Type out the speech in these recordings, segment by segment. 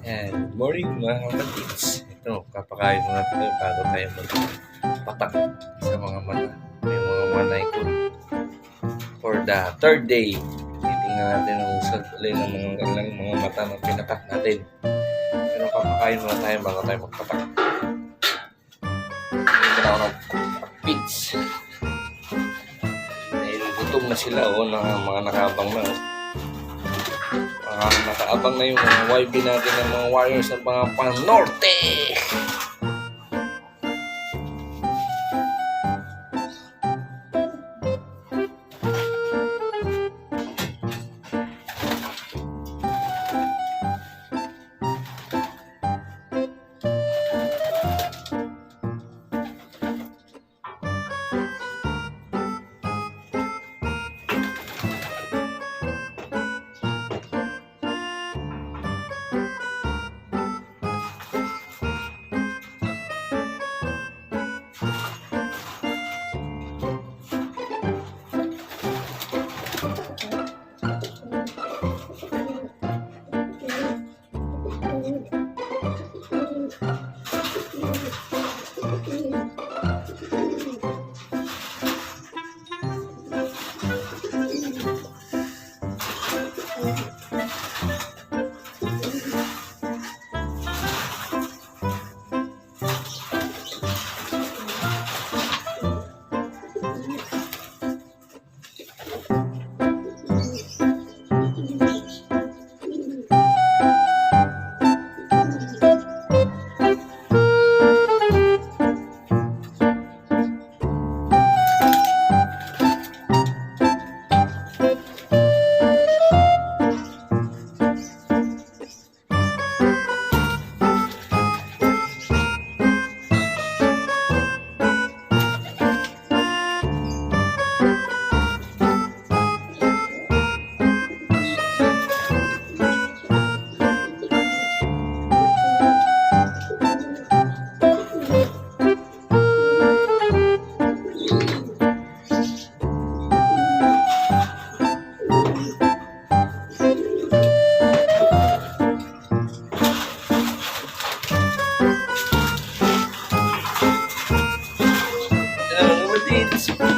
Yan. Good morning mga kapatids. Ito, kapakain muna tayo bago tayo magpatak sa mga mata. May mga manay ko for the third day. Titingnan natin ang usad ulit ng mga mata na pinatak natin. Pero kapakain muna tayo bago tayo magpatak. Hindi na ako ng-pids. Dahil gutom na sila ng mga nakaabang na. Nakaabang na yung mga YB natin ng mga warriors ng mga Pan-Norte.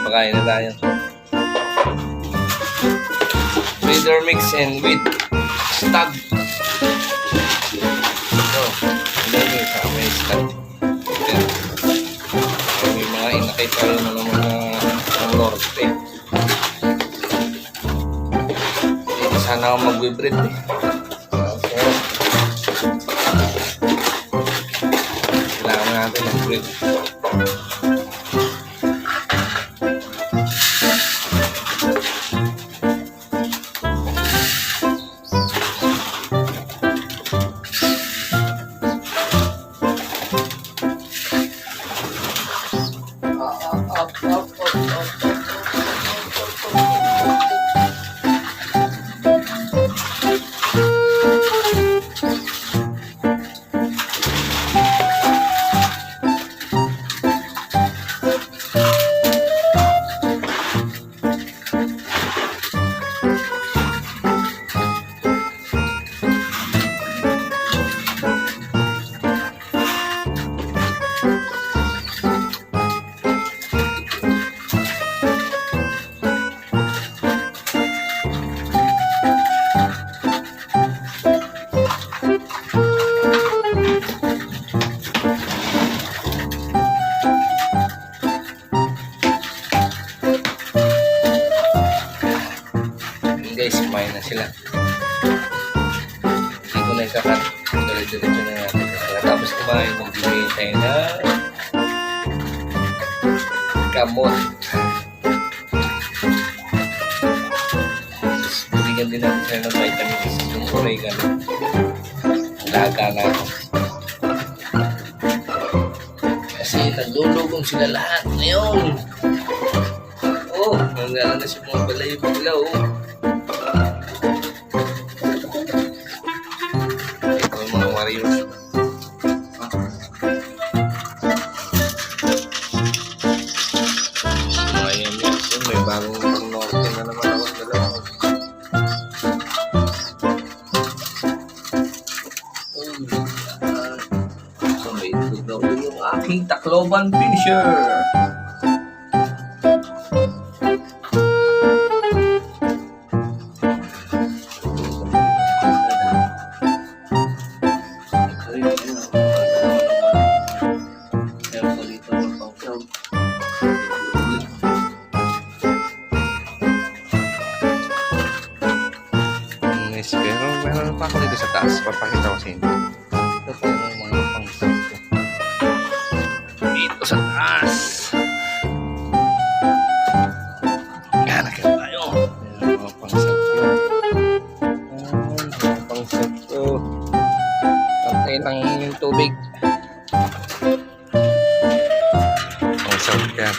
Pakain na tayo. Breeder mix and with stag. So, hindi may may stag. May mga inakay tayo na mga norte. Sana ako mag-breed eh. Kailangan natin mag-breed. Guys, kumain na sila. Hindi ko na ikakat. Diretso na natin. Tapos kumain, magbibigay tayo na gamot. Bibigyan din natin sila ng vitamins. Yung oregano. Laga na ako. Kasi nagdulugong sila lahat ngayon. Oh, nanggala na si mga balay bigla oh. Warriors. Ayan yan. May bagong Pan-Norte na naman ako dalawa. Tacloban finisher. Pero meron pa ako dito sa taas. Papakita ko sa inyo. Ito pa yung mga pang-sub ko. Dito sa taas. Yan, nakita tayo. Ayan, mga pang-sub ko. Ayan, mga pang-sub ko. Pantay lang yung tubig. Pang-sub yan.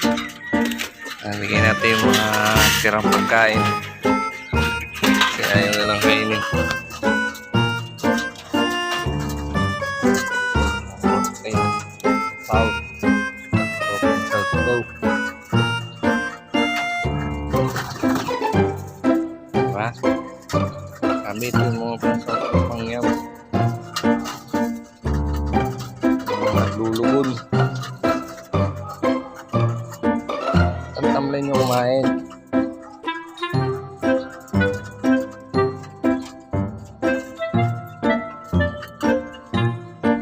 Bigyan natin yung mga tirang pagkain. Kasi ayaw na lang kainin. Okay. South. South go. Diba? Kami ito yung mga pangyaw. Mga naglulubon. Tamtamlay nyo kumain.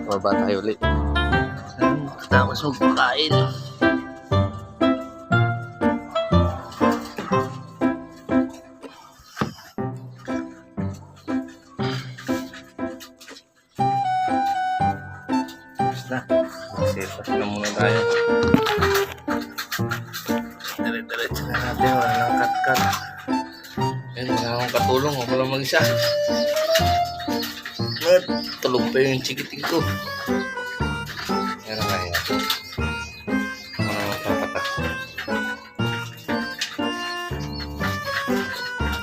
Baba tayo ulit. Tapos magpakain. Basta. Mag-selfie na muna tayo. Dire-diretso na natin. Wala nang cut-cut. Ayun, wala akong katulong. Ako lang mag-isa. Tulog pa yung chikiting ko. Yan na kaya. Ako na magpapatak.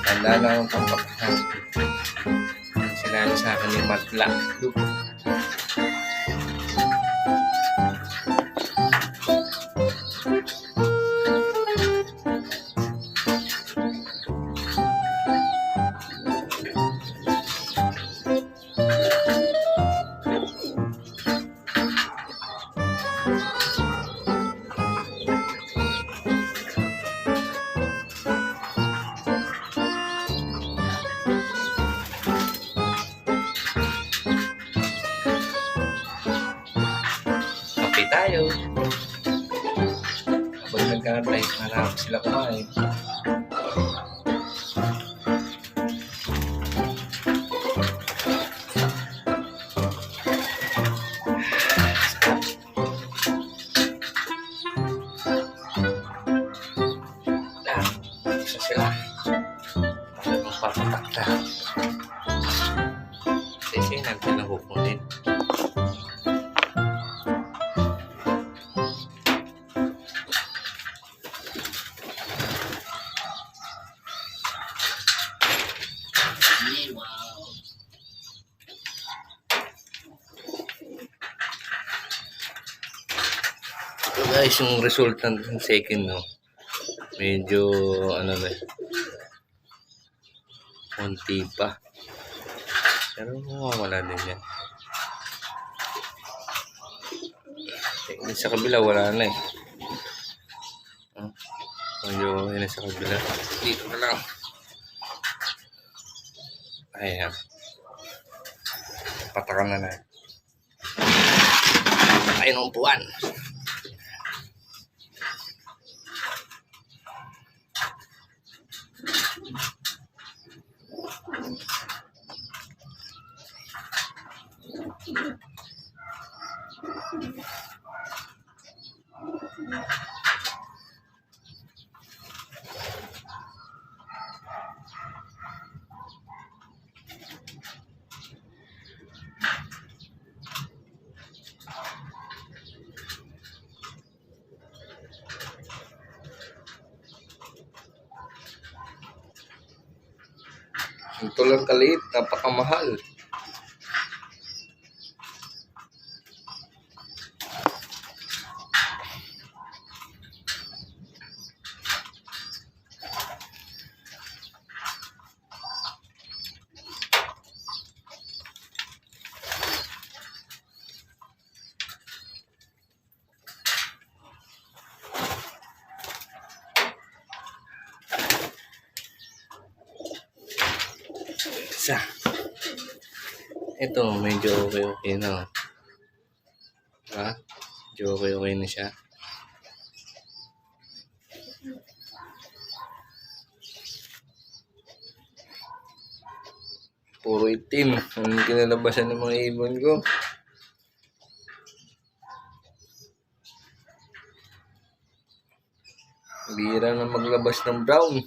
Tanda na akong pampatak. Sinabi sa akin ni Matla. Tayo. Habang nagkantay, hanap sila kumain. Isa sila. Para magpapatak na. Kasi natin na hukunin. So guys, yung resultant ng second, no, medyo ano na, konti pa, pero wala din yan. Sa kabila wala na eh. Medyo yun sa kabila. Dito na lang. Ayan, patakan na na. Ayun ang buwan. Ito lang kaliit, napakamahal. isa. Ito, medyo okay na. Ha? Medyo okay na siya. Puro itim. Ang kinalabasan ng mga ibon ko. Bihira na maglabas ng brown.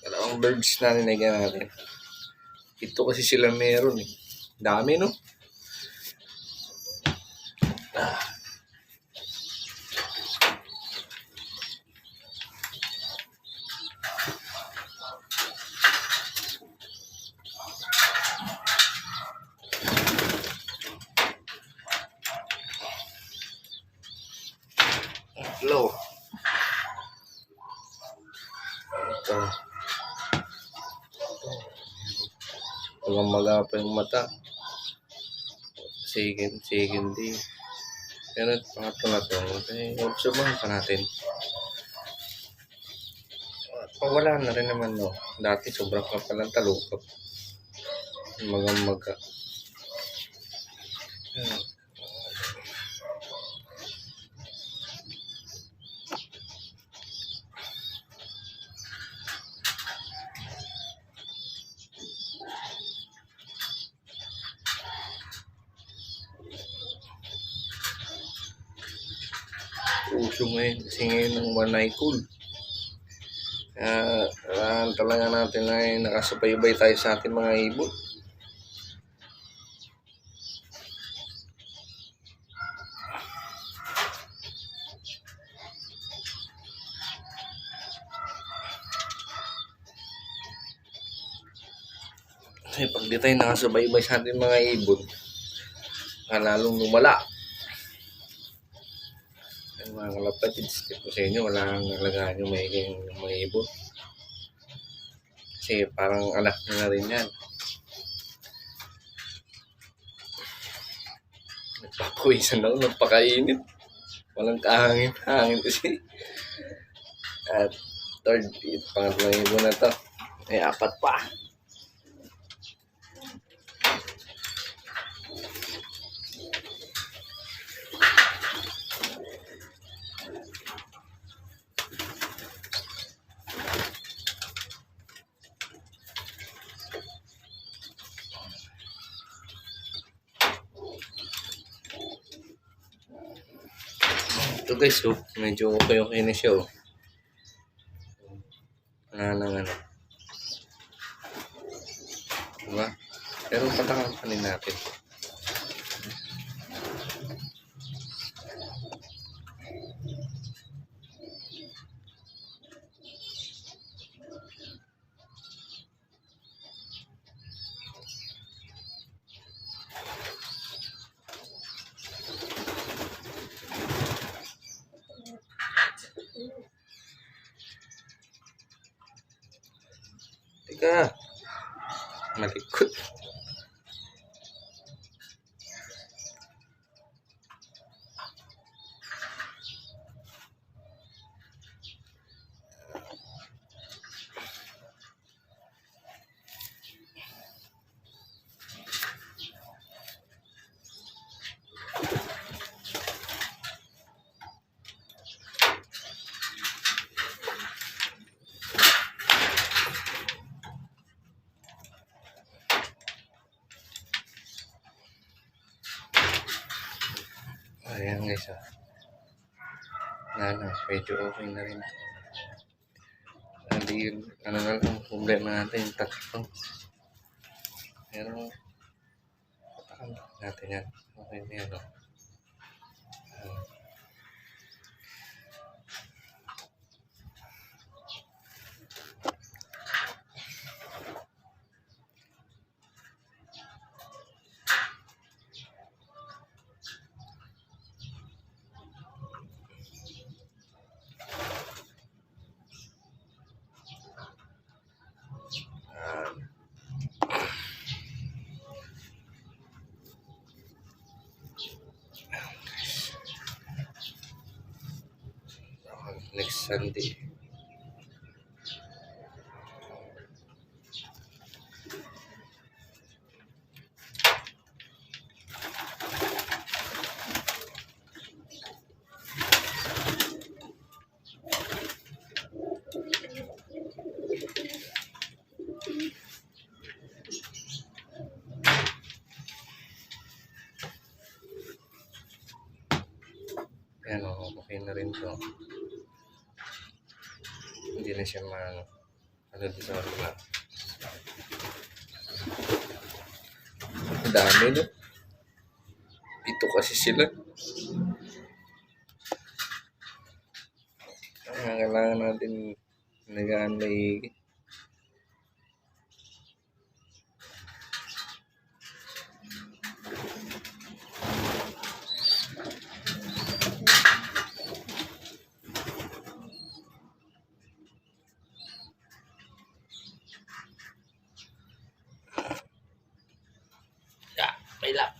Dalawang birds na ninagyan natin. Ito kasi sila meron eh. Dami no? Hello. Ito. Walang magapa yung mata. Second day. Pero pangatlo na to. Observahan pa natin. Wala na rin naman no. Dati sobrang kapal ng talukap. Maga. Uso ngayon kasi ngayon ng One Cool. Talaga natin ay nakasubaybay tayo sa ating mga ibon. Kasi pag di tayo nakasubaybay sa ating mga ibon, lalong lumala. Mga kalapatids, tipo sa inyo, wala kang nalagaan yung maiging mga ibon. Kasi parang anak nyo na rin yan. Nagpapawisan ako, nagpakainit. Walang kahangin kasi. At pangatlong ibon na to. May 4 pa. Ito guys, medyo okay na siya oh. Ano. Diba? Pero patangan natin. Teka, malikot. Ayan guys medyo okay na rin. Hindi yun, na lang problema natin yung tatlo. Pero patakan natin yan. Okay na yan next Sunday. Ayan o, okay na rin to. Hindi na siya ano din sa wala. Ang dami no. Ito kasi sila. Kailangan natin nagaan maigi. May lap.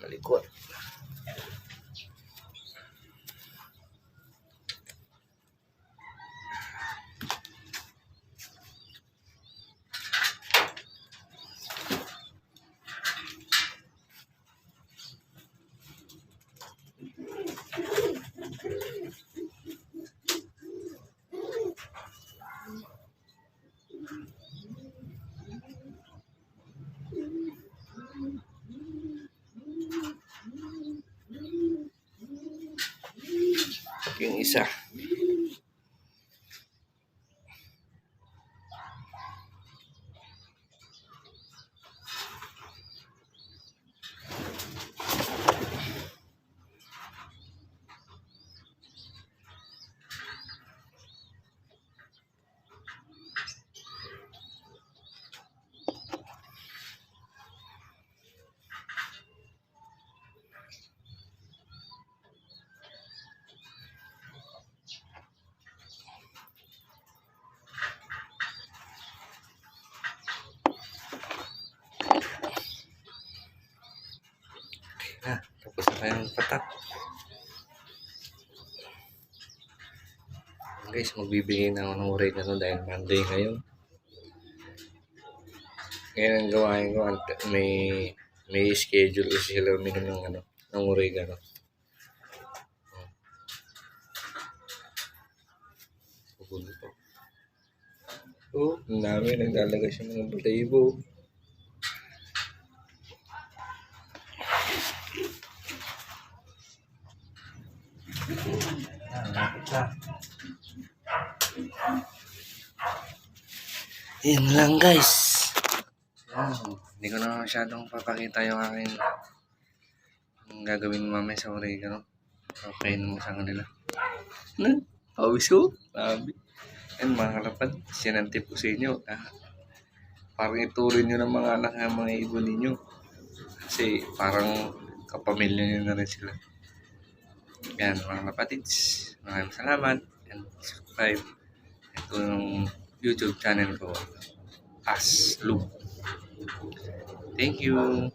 Malikot. Yung isa. Tapos na tayong patak. Guys, magbibigay na ako ng rate na to dahil Monday ngayon. Ngayon ang gawain ko, may schedule kasi sila uminom ng oregano. Pupuno to. Oh, ang dami naglalagay siya mga balayibo. Yan lang guys. Hindi ko na masyadong papakita yung akin gagawin mamaya sa oregano. Okay naman sa kanila. Pawis ko. Sabi. Yan mga kalapad. Sinantip ko sa inyo. Parang ituloy nyo ng mga anak ng mga ibon ninyo. Kasi parang kapamilya nyo na rin sila. Yan mga kapatids. Maraming salamat. And subscribe. Ito yung YouTube channel ko. As Loop. Thank you.